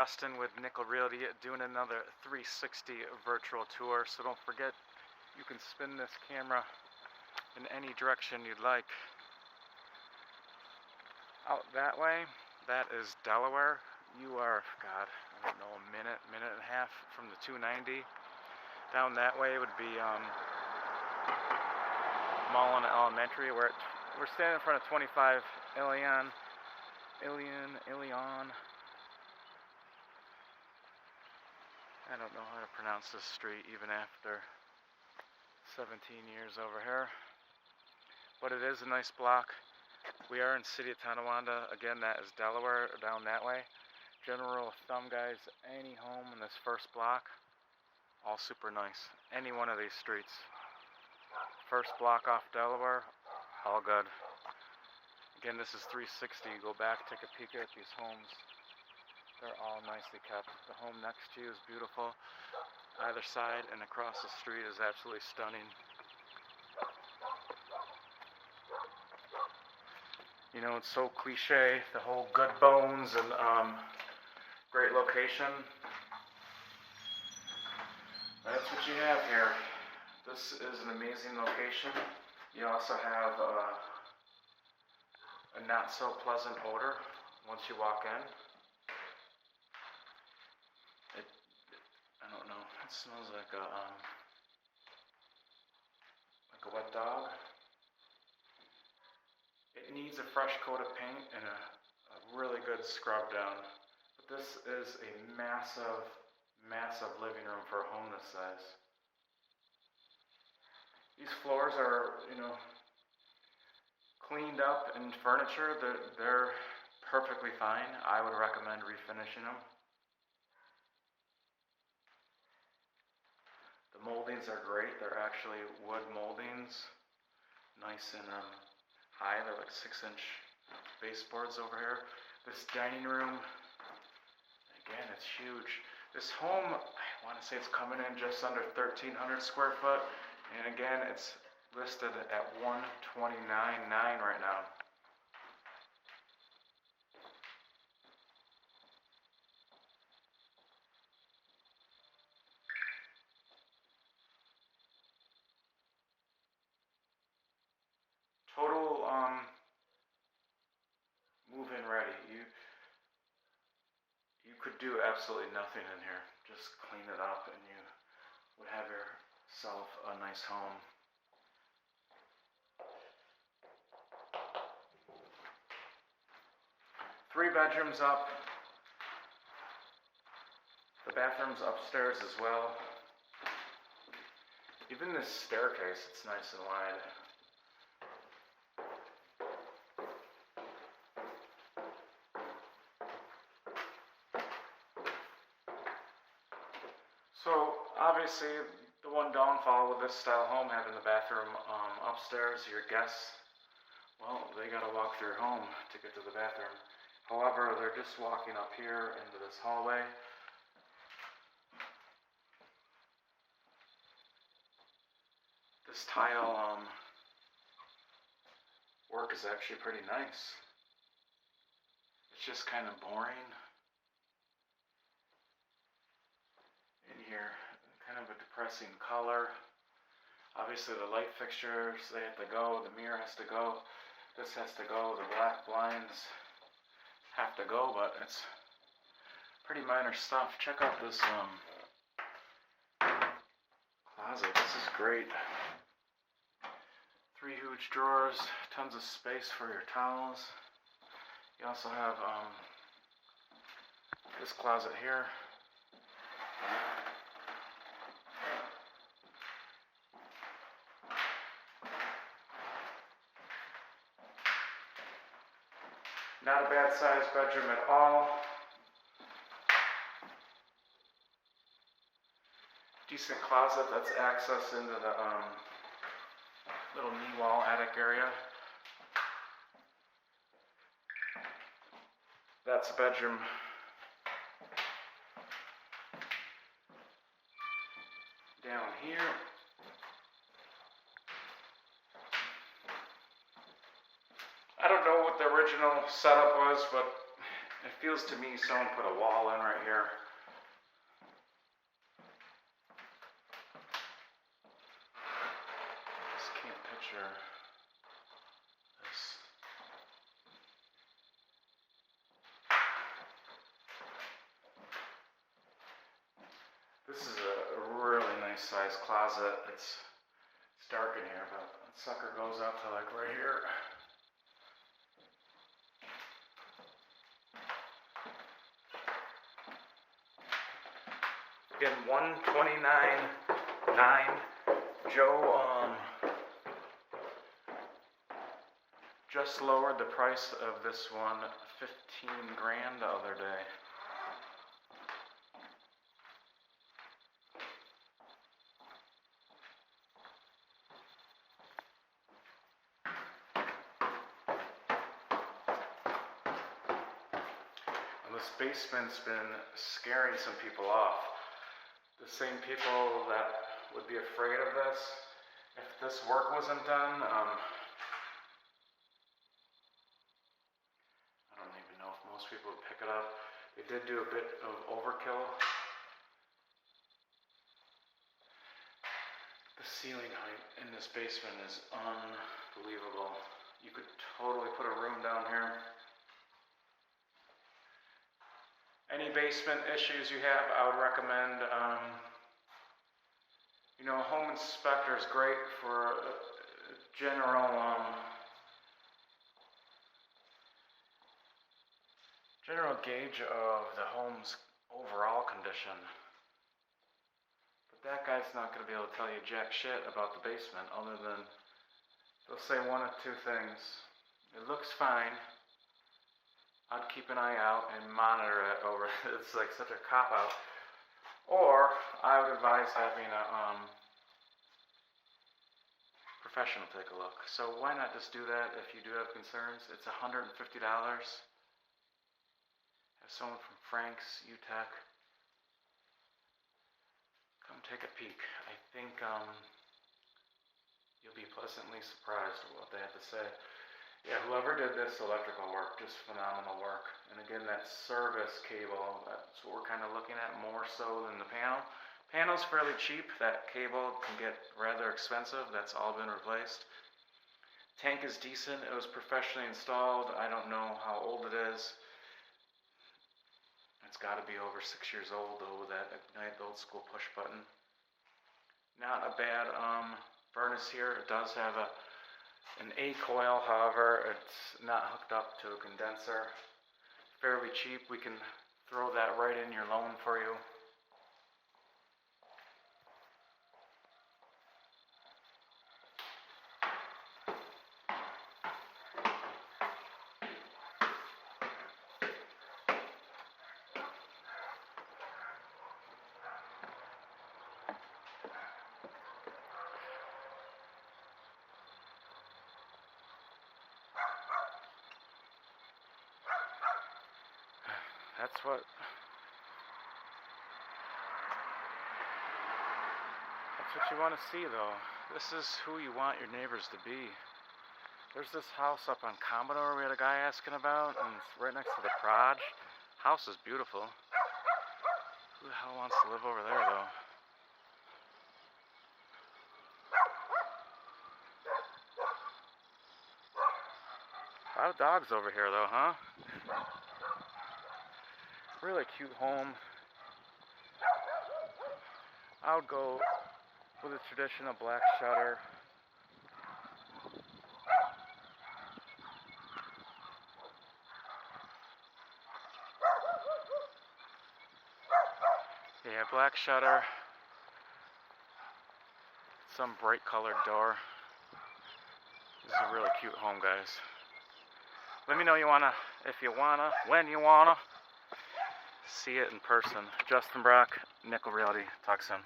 Justin with Nickel Realty doing another 360 virtual tour. So don't forget, you can spin this camera in any direction you'd like. Out that way, that is Delaware. You are, God, I don't know, a minute and a half from the 290. Down that way would be Mullen Elementary. We're standing in front of 25 Ilion. I don't know how to pronounce this street even after 17 years over here. But it is a nice block. We are in city of Tonawanda. Again, that is Delaware, down that way. General rule of thumb, guys, any home in this first block, all super nice. Any one of these streets. First block off Delaware, all good. Again, this is 360. Go back, take a peek at these homes. They're all nicely kept. The home next to you is beautiful. Either side and across the street is absolutely stunning. You know, it's so cliche, the whole good bones and great location. That's what you have here. This is an amazing location. You also have a not so pleasant odor once you walk in. I don't know, it smells like a wet dog. It needs a fresh coat of paint and a really good scrub down. But this is a massive living room for a home this size. These floors are, cleaned up and furniture. They're perfectly fine. I would recommend refinishing them. The moldings are great. They're actually wood moldings, nice and high. They're like 6-inch baseboards over here. This dining room, again, it's huge. This home, I want to say it's coming in just under 1,300 square foot, and again, it's listed at $129,900 right now. Total move-in ready. You could do absolutely nothing in here. Just clean it up and you would have yourself a nice home. Three bedrooms up. The bathroom's upstairs as well. Even this staircase, it's nice and wide. So obviously the one downfall with this style home, having the bathroom upstairs, your guests, well, they gotta walk through your home to get to the bathroom. However, they're just walking up here into this hallway. This tile work is actually pretty nice. It's just kind of boring in here, kind of a depressing color. Obviously the light fixtures, they have to go, the mirror has to go, this has to go, the black blinds have to go, but it's pretty minor stuff. Check out this closet. This is great. 3 huge drawers, tons of space for your towels. You also have this closet here. Not a bad sized bedroom at all. Decent closet that's access into the little knee wall attic area. That's a bedroom. Down here. I don't know what the original setup was, but It feels to me someone put a wall in right here. Just can't picture this. This is a really nice sized closet. It's dark in here, but that sucker goes up to like right here. Again, $129,900. Joe just lowered the price of this one 15 grand the other day. And this basement's been scaring some people off. The same people that would be afraid of this if this work wasn't done. I don't even know if most people would pick it up. They did do a bit of overkill. The ceiling height in this basement is unbelievable. You could totally put a room down here. Any basement issues you have, I would recommend, you know, a home inspector is great for general gauge of the home's overall condition. But that guy's not going to be able to tell you jack shit about the basement other than he'll say one of two things. It looks fine. I'd keep an eye out and monitor it over. It's like such a cop-out. Or I would advise having a professional take a look. So why not just do that if you do have concerns? It's $150. Have someone from Frank's, UTech, come take a peek. I think you'll be pleasantly surprised at what they have to say. Yeah, whoever did this electrical work, just phenomenal work. And again, that service cable, that's what we're kind of looking at more so than the panel. Panel's fairly cheap. That cable can get rather expensive. That's all been replaced. Tank is decent. It was professionally installed. I don't know how old it is. It's got to be over 6 years old though, with that Ignite, the old school push button. Not a bad furnace here. It does have an A coil, however, it's not hooked up to a condenser. Fairly cheap. We can throw that right in your loan for you. That's what you want to see though. This is who you want your neighbors to be. There's this house up on Commodore we had a guy asking about, and it's right next to the Proj. House is beautiful. Who the hell wants to live over there though? A lot of dogs over here though, huh? Really cute home. I would go with a traditional black shutter. Yeah, black shutter. Some bright colored door. This is a really cute home, guys. Let me know if you wanna, when you wanna see it in person. Justin Brock, Nickel Realty. Talk soon.